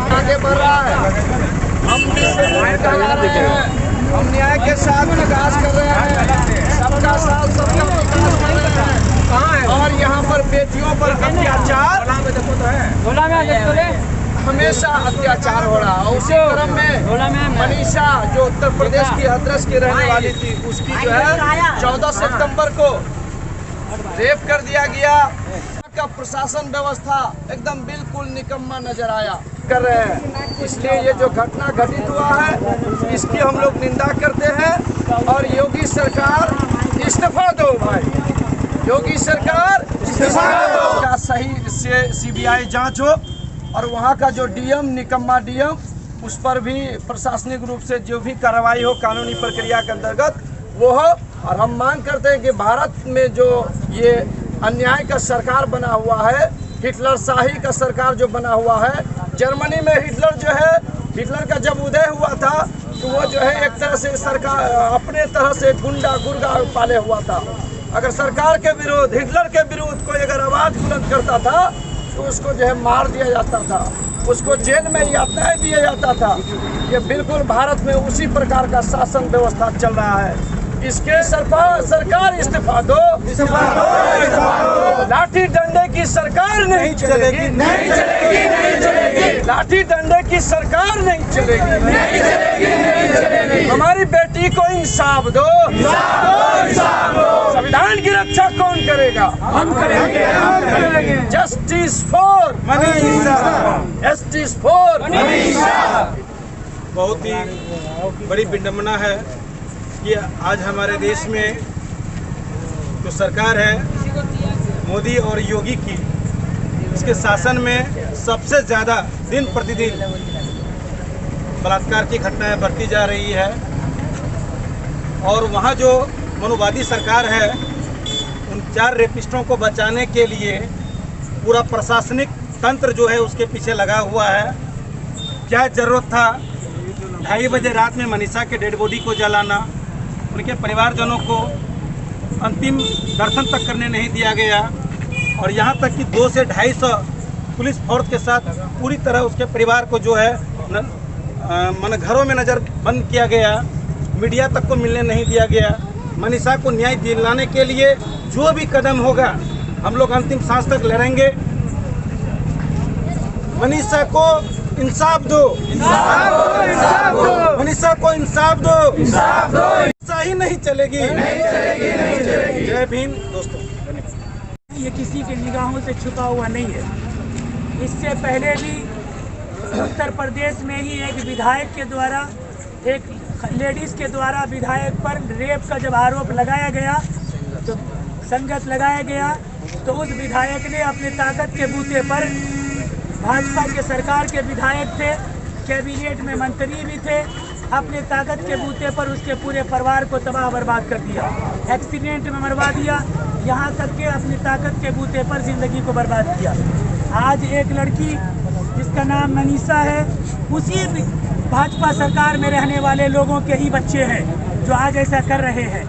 आगे बढ़ रहा है। हम न्याय के साथ विकास कर रहे हैं, सबका साथ सबका विकास कर रहे हैं। और यहाँ पर बेटियों पर अत्याचार हमेशा अत्याचार हो रहा है। उसी क्रम में मनीषा जो उत्तर प्रदेश की हाथरस की रहने वाली थी, उसकी जो है 14 सितंबर को रेप कर दिया गया। का प्रशासन व्यवस्था एकदम बिल्कुल निकम्मा नजर आया कर रहे हैं। इसलिए ये जो घटना घटित हुआ है, इसकी हम लोग निंदा करते हैं। और योगी सरकार इस्तीफा दो भाई, योगी सरकार इस्तीफा दो। का सही से CBI जांच हो और वहाँ का जो DM निकम्मा DM, उस पर भी प्रशासनिक रूप से जो भी कार्रवाई हो कानूनी प्रक्रिया के अंतर्गत वो हो। और हम मांग करते हैं कि भारत में जो ये अन्याय का सरकार बना हुआ है, हिटलर शाही का सरकार जो बना हुआ है, जर्मनी में हिटलर जो है, हिटलर का जब उदय हुआ था तो वो जो है एक तरह से सरकार अपने तरह से गुंडा पाले हुआ था। अगर सरकार के विरोध, हिटलर के विरोध कोई अगर आवाज बुलंद करता था तो उसको जो है मार दिया जाता था, उसको जेल में यातनाएं दिया जाता था। ये बिल्कुल भारत में उसी प्रकार का शासन व्यवस्था चल रहा है। इसके सरकार इस्तीफा दो, इस्तीफा दो। लाठी डंडे की सरकार नहीं चलेगी, नहीं चलेगी, नहीं चलेगी। लाठी डंडे की सरकार नहीं चलेगी, नहीं चलेगी, नहीं चलेगी। हमारी बेटी को इंसाफ दो, इंसाफ दो। संविधान की रक्षा कौन करेगा? हम करेंगे, हम करेंगे। Justice for Manisha, justice for Manisha. बहुत ही बड़ी विडंबना है कि आज हमारे देश में जो सरकार है मोदी और योगी की, इसके शासन में सबसे ज़्यादा दिन प्रतिदिन बलात्कार की घटनाएं बढ़ती जा रही है। और वहाँ जो मनुवादी सरकार है, उन 4 रेपिस्टों को बचाने के लिए पूरा प्रशासनिक तंत्र जो है उसके पीछे लगा हुआ है। क्या ज़रूरत था 2:30 बजे रात में मनीषा के डेड बॉडी को जलाना? उनके परिवारजनों को अंतिम दर्शन तक करने नहीं दिया गया। और यहाँ तक कि 200 से 250 पुलिस फोर्स के साथ पूरी तरह उसके परिवार को जो है घरों में नज़र बंद किया गया, मीडिया तक को मिलने नहीं दिया गया। मनीषा को न्याय दिलाने के लिए जो भी कदम होगा हम लोग अंतिम सांस तक लड़ेंगे। मनीषा को इंसाफ दो, इंसाफ दो, इंसाफ दो। मनीषा को इंसाफ दो, इंसाफ दो। ऐसा ही नहीं चलेगी, नहीं चलेगी, नहीं चलेगी। जय भीम दोस्तों। ये किसी के निगाहों से छुपा हुआ नहीं है। इससे पहले भी उत्तर प्रदेश में ही एक विधायक के द्वारा, एक लेडीज के द्वारा विधायक पर रेप का जब आरोप लगाया गया, तो संगत लगाया गया, तो उस विधायक ने अपने ताकत के बूते पर, भाजपा के सरकार के विधायक थे, कैबिनेट में मंत्री भी थे, अपने ताकत के बूते पर उसके पूरे परिवार को तबाह बर्बाद कर दिया, एक्सीडेंट में मरवा दिया, यहाँ तक कि अपनी ताकत के बूते पर ज़िंदगी को बर्बाद किया। आज एक लड़की जिसका नाम मनीषा है, उसी भाजपा सरकार में रहने वाले लोगों के ही बच्चे हैं जो आज ऐसा कर रहे हैं।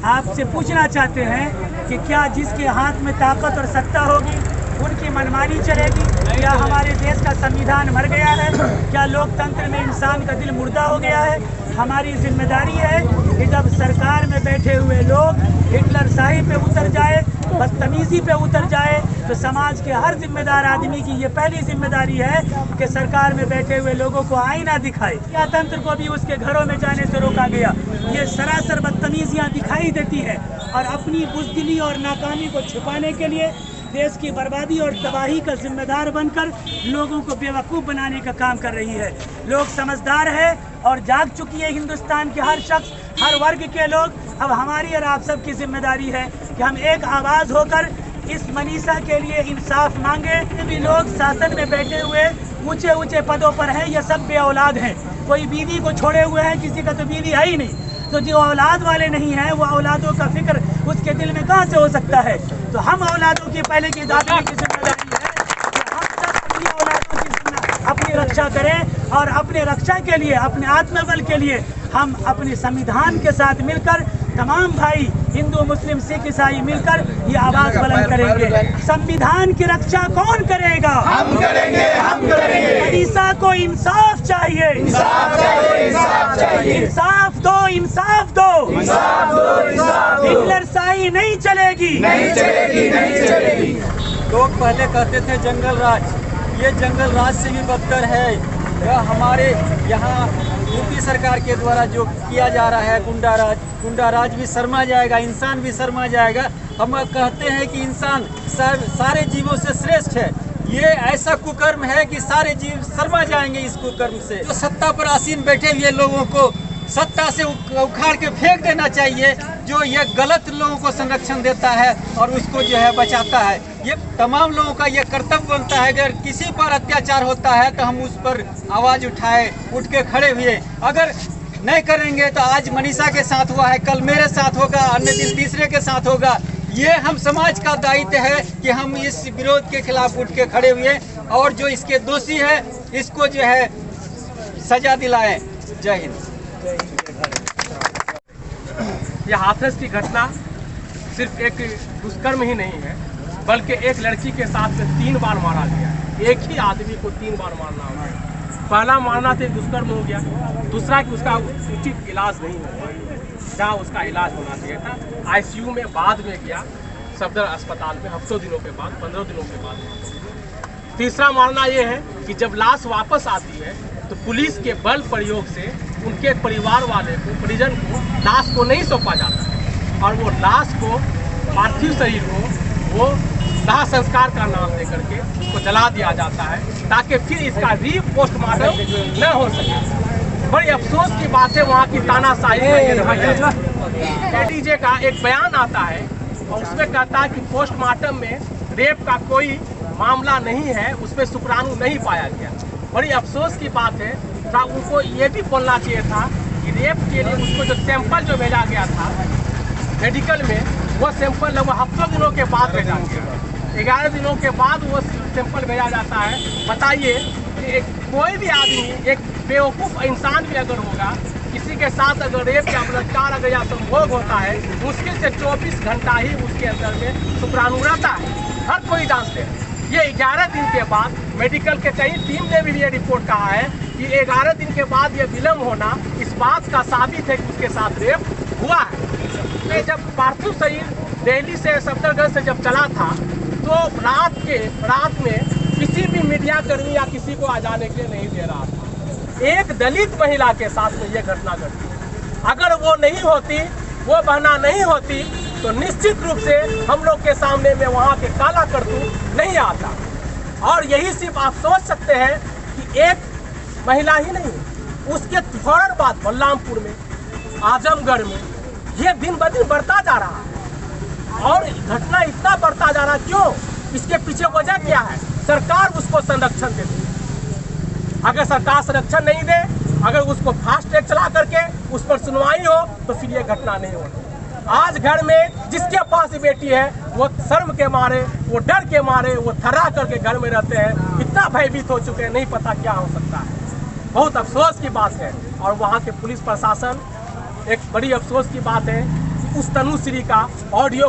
आपसे पूछना चाहते हैं कि क्या जिसके हाथ में ताकत और सत्ता होगी उनकी मनमानी चलेगी? क्या हमारे देश का संविधान मर गया है? क्या लोकतंत्र में इंसान का दिल मुर्दा हो गया है? हमारी जिम्मेदारी है कि जब सरकार में बैठे हुए लोग हिटलर शाही पे उतर जाए, बदतमीजी पे उतर जाए, तो समाज के हर जिम्मेदार आदमी की ये पहली जिम्मेदारी है कि सरकार में बैठे हुए लोगों को आईना दिखाए। क्या तंत्र को भी उसके घरों में जाने से रोका गया? ये सरासर बदतमीजियाँ दिखाई देती है और अपनी बुज़दिली और नाकामी को छुपाने के लिए देश की बर्बादी और तबाही का जिम्मेदार बनकर लोगों को बेवकूफ़ बनाने का काम कर रही है। लोग समझदार है और जाग चुकी है हिंदुस्तान के हर शख्स, हर वर्ग के लोग। अब हमारी और आप सब की जिम्मेदारी है कि हम एक आवाज़ होकर इस मनीषा के लिए इंसाफ मांगे। भी लोग शासन में बैठे हुए ऊंचे ऊंचे पदों पर हैं, ये सब बे औलाद हैं। कोई बीवी को छोड़े हुए हैं, किसी का तो बीवी है ही नहीं। तो जो औलाद वाले नहीं हैं, वो औलादों का फिक्र उसके दिल में कहाँ से हो सकता है? तो हम औलादों की पहले की दादी की जिम्मेदारी है कि हम सब अपनी औलादों की अपनी रक्षा करें और अपने रक्षा के लिए, अपने आत्मबल के लिए हम अपने संविधान के साथ मिलकर तमाम भाई हिंदू मुस्लिम सिख ईसाई मिलकर ये आवाज बुलंद करेंगे। संविधान की रक्षा कौन करेगा? हम करेंगे, हम करेंगे। मनीषा को इंसाफ चाहिए, इंसाफ चाहिए, इंसाफ चाहिए। इंसाफ दो, इंसाफ दो, इंसाफ दो, इंसाफ दो। हिटलरशाही नहीं चलेगी, नहीं चलेगी, नहीं चलेगी। लोग पहले कहते थे जंगल राज, ये जंगल राज से भी बदतर है। यह हमारे यहाँ यूपी सरकार के द्वारा जो किया जा रहा है गुंडा राज भी शर्मा जाएगा, इंसान भी शर्मा जाएगा। हम कहते हैं कि इंसान सारे जीवों से श्रेष्ठ है। ये ऐसा कुकर्म है कि सारे जीव शर्मा जाएंगे इस कुकर्म से। तो सत्ता पर आसीन बैठे हुए लोगों को सत्ता से उखाड़ के फेंक देना चाहिए, जो ये गलत लोगों को संरक्षण देता है और उसको जो है बचाता है। ये तमाम लोगों का ये कर्तव्य बनता है, अगर किसी पर अत्याचार होता है तो हम उस पर आवाज़ उठाए, उठ के खड़े हुए। अगर नहीं करेंगे तो आज मनीषा के साथ हुआ है, कल मेरे साथ होगा, अन्य दिन तीसरे के साथ होगा। ये हम समाज का दायित्व है कि हम इस विरोध के खिलाफ उठ के खड़े हुए और जो इसके दोषी है इसको जो है सजा दिलाएं। जय हिंद। यह हाथरस की घटना सिर्फ एक दुष्कर्म ही नहीं है, बल्कि एक लड़की के साथ में 3 बार मारा गया। एक ही आदमी को 3 बार मारना हो गया। पहला मारना से दुष्कर्म हो गया, दूसरा कि उसका उचित इलाज नहीं हो जहाँ उसका इलाज होना चाहिए था। आईसीयू में बाद में गया, सफदर अस्पताल में हफ्तों दिनों के बाद, 15 दिनों के बाद। तीसरा मारना ये है कि जब लाश वापस आती है तो पुलिस के बल प्रयोग से उनके परिवार वाले को, परिजन को लाश को नहीं सौंपा जाता और वो लाश को, पार्थिव शरीर को वो दाह संस्कार का नाम दे करके उसको जला दिया जाता है ताकि फिर इसका पोस्टमार्टम न हो सके। बड़ी अफसोस की बात है वहाँ की तानाशाही का। एडीजे का एक बयान आता है और उसमें कहता है कि पोस्टमार्टम में रेप का कोई मामला नहीं है, उसमें शुक्राणु नहीं पाया गया। बड़ी अफसोस की बात है, उनको ये भी बोलना चाहिए था कि रेप के लिए उसको जो सैंपल जो भेजा गया था मेडिकल में, वो सैंपल लगभग हफ्तों दिनों के बाद भेजा गया। 11 दिनों के बाद वो सैंपल भेजा जाता है। बताइए कि कोई भी आदमी, एक बेवकूफ़ इंसान भी अगर होगा, किसी के साथ अगर रेप या बलात्कार अगर या संभोग होता है, मुश्किल से 24 घंटा ही उसके अंदर में शुक्राणु रहता है। हर कोई जानते हैं। ये 11 दिन के बाद मेडिकल के कई टीम ने भी ये रिपोर्ट कहा है कि 11 दिन के बाद ये विलम्ब होना इस बात का साबित है कि उसके साथ रेप हुआ है। जब पार्थिव शरीर दिल्ली से सफदरगंज से जब चला था तो रात में किसी भी मीडिया कर्मी या किसी को आ जाने के लिए नहीं दे रहा था। एक दलित महिला के साथ में ये घटना घटी। अगर वो नहीं होती, वो बहना नहीं होती तो निश्चित रूप से हम लोग के सामने में वहाँ के काला करतूत नहीं आता। और यही सिर्फ आप सोच सकते हैं कि एक महिला ही नहीं, उसके फौरन बाद बलरामपुर में, आजमगढ़ में ये दिन ब दिन बढ़ता जा रहा है। और घटना इतना बढ़ता जा रहा, क्यों? इसके पीछे वजह क्या है? सरकार उसको संरक्षण देती है। अगर सरकार संरक्षण नहीं दे, अगर उसको फास्ट ट्रैक चला करके उस पर सुनवाई हो तो फिर ये घटना नहीं होती। आज घर में जिसके पास बेटी है वो शर्म के मारे, वो डर के मारे, वो थर्रा करके घर में रहते हैं। इतना भयभीत हो चुके हैं, नहीं पता क्या हो सकता है। बहुत अफसोस की बात है। और वहाँ के पुलिस प्रशासन, एक बड़ी अफसोस की बात है कि उस तनुश्री का ऑडियो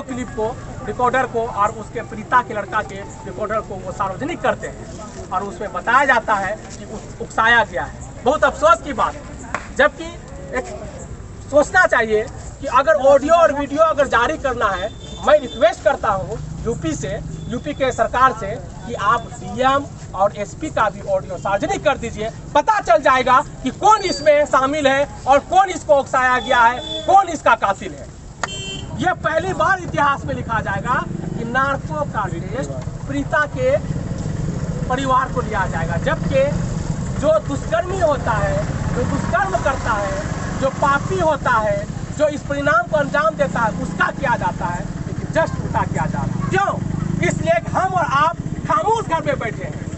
क्लिप को, रिकॉर्डर को और उसके प्रीता के लड़का के रिकॉर्डर को वो सार्वजनिक करते हैं और उसमें बताया जाता है कि उकसाया गया है। बहुत अफसोस की बात है। जबकि एक सोचना चाहिए कि अगर ऑडियो और वीडियो अगर जारी करना है, मैं रिक्वेस्ट करता हूँ यूपी के सरकार से कि आप डीएम और एसपी का भी ऑडियो सार्वजनिक कर दीजिए। पता चल जाएगा कि कौन इसमें शामिल है और कौन इसको उकसाया गया है, कौन इसका कातिल है। यह पहली बार इतिहास में लिखा जाएगा कि नार्को का टेस्ट प्रीता के परिवार को लिया जाएगा, जबकि जो दुष्कर्मी होता है, जो दुष्कर्म करता है, जो पापी होता है, जो इस परिणाम को अंजाम देता है, उसका किया जाता है, लेकिन जस्ट उल्टा किया जा रहा है। क्यों? इसलिए कि हम और आप खामोश घर पे बैठे हैं।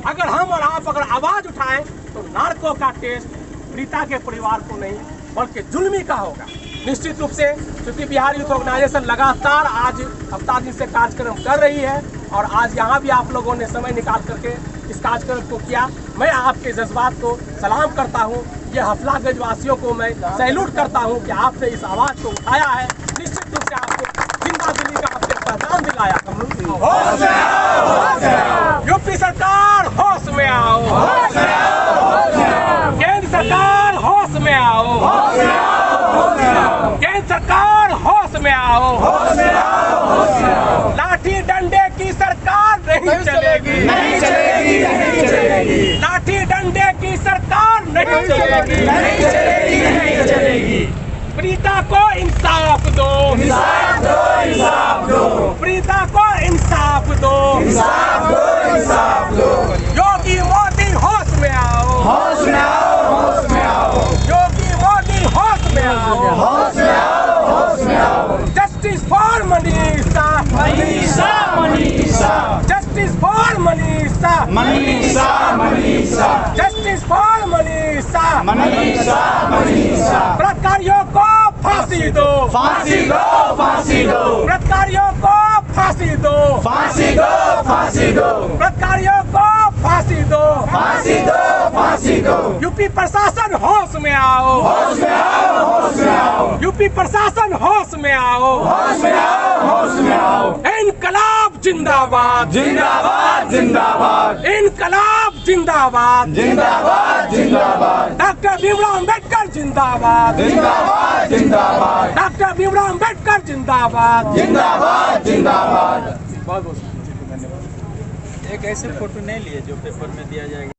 अगर हम और आप अगर आवाज उठाएं तो नार्को का टेस्ट प्रीता के परिवार को नहीं बल्कि जुल्मी का होगा। निश्चित रूप से क्योंकि बिहार यूथ ऑर्गेनाइजेशन लगातार आज हफ्ता दिन से कार्यक्रम कर रही है और आज यहाँ भी आप लोगों ने समय निकाल करके इस कार्यक्रम को किया। मैं आपके जज्बात को सलाम करता हूँ। ये हफलागंज वासियों को मैं सैल्यूट करता हूँ कि आपने इस आवाज को उठाया है। निश्चित रूप से आपको जिंदा दिली का आपने पहचान दिलाया। यूपी सरकार होश में आओ, केंद्र सरकार होश में आओ, केंद्र सरकार होश में आओ। लाठी डंडे की सरकार नहीं चलेगी, नहीं चलेगी, नहीं चलेगी, लाठी डंडे की सरकार नहीं चलेगी, नहीं चलेगी, नहीं चलेगी। प्रीता को इंसाफ दो, इंसाफ दो, इंसाफ दो, प्रीता को इंसाफ दो, इंसाफ दो, इंसाफ दो। योगी मोदी होश में आओ, होश में आओ, होश में आओ, योगी मोदी होश में आओ, होश में आओ, होश में आओ। Justice for Manisha, Manisha, Manisha, justice for Manisha, Manisha, Manisha, justice for Manisha, Manisha, Manisha. बलात्कारियों को फांसी दो, फांसी दो, फांसी दो, बलात्कारियों को फांसी दो, फांसी दो, फांसी दो, बलात्कारियों को फांसी दो, फांसी दो, फांसी दो। यूपी प्रशासन होश में आओ, होश में आओ, होश में आओ, यूपी प्रशासन होश में आओ, होश में आओ, होश में आओ। इनकलाब जिंदाबाद, जिंदाबाद, जिंदाबाद, इनकलाब जिंदाबाद, जिंदाबाद, जिंदाबाद, डॉक्टर भीमराव अम्बेडकर जिंदाबाद, जिंदाबाद, जिंदाबाद, डॉक्टर भीमराव अम्बेडकर जिंदाबाद, जिंदाबाद, जिंदाबाद। एक ऐसे फोटो नहीं लिए जो पेपर में दिया जाएगा।